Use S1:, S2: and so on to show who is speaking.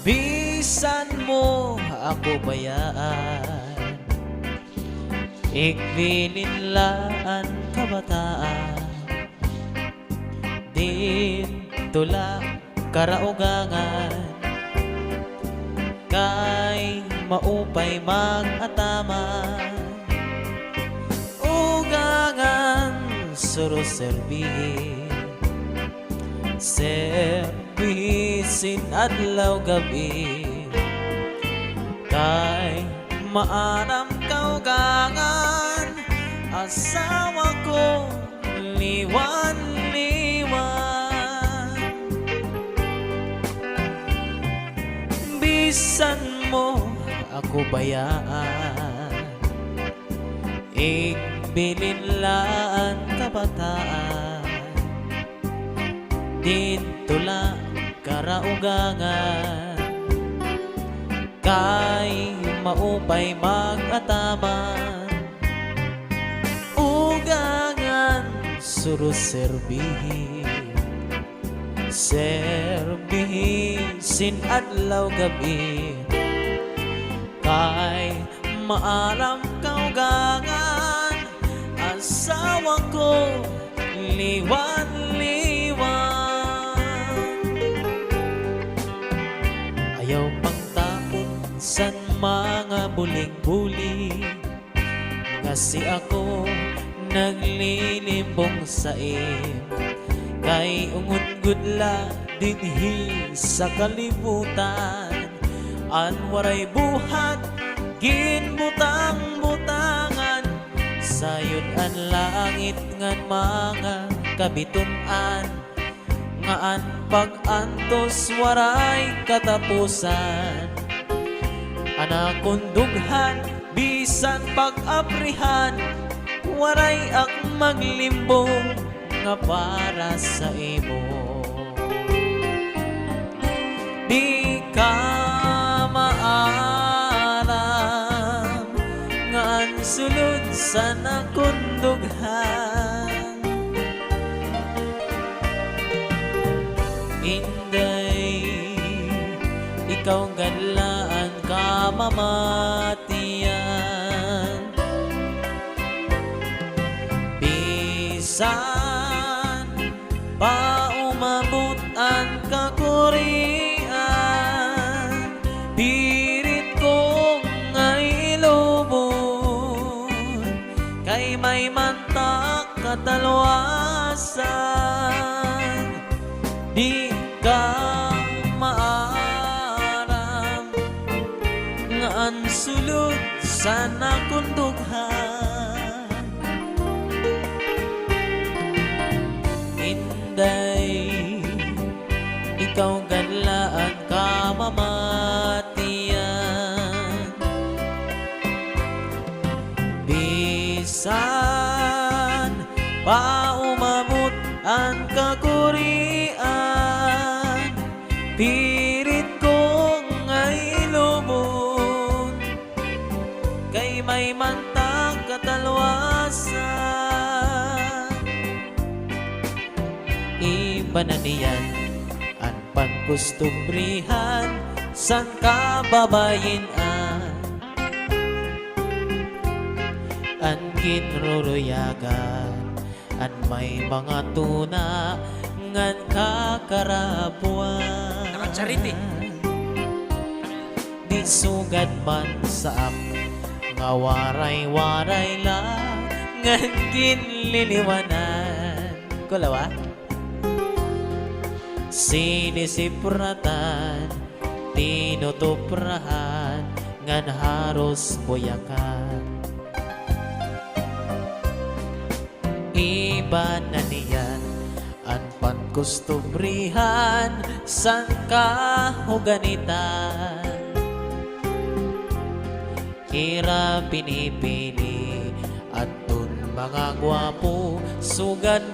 S1: Bisan mo ako bayaan, ikbininlaan kabataan, dito lang karaugangan, kay maupay mag-ataman, ugangan suruserbihin, servisin adlaw gabi, kay maanam kaugangan, asawa ko liwan-liwan. Bisan mo ako bayaan, ikbilinlaan kabataan, dito lang karaugangan, kay maupay mag-ataman, ugangan suruserbihin, servisin adlaw gabi, kay maalam kaugangan, asawa ko liwan-liwan. Ayaw pang tapon san mga buling-buling, kasi ako naglilimbong sa kay ungod-gudla dinhi sa kalibutan, anwaray buhat ginbutang-butangan, sayod ang langit ngan mga kabitunan, ngaan pag-antos waray katapusan, anakon dughan bisan pag-aprihan, waray ak maglimbong nga para sa imo. Di ka maalam nga ang sulod sa nakundughan, inday ikaw ganlaan ka mamatiyan. Bisan pa umabot ang kakurian, pirit ko ngay lubon, kay may mantak katalwasan, di ka maaram nga ang sulod sa nakundughan. Inday ikaw ganlaan ka mamatiyan. Bisan pa umabot ang kakurian, pirit ko ngay lubon, kay may mantang katalwasan. Iba na niyan ang pagkustubrihan san kababayinan, an ginruruyagan, an may mga tuna ngan kakarabuan.
S2: Charity.
S1: Di sugad man saap nga waray-waray lang ngan ginliliwanan. Kulawa? Sinisipratan, tinutuprahan, ngan haros buyakan. Iba na niyan ang pagkustubrihan san kahuganitan, kira pinipili at dun mga gwapo sugad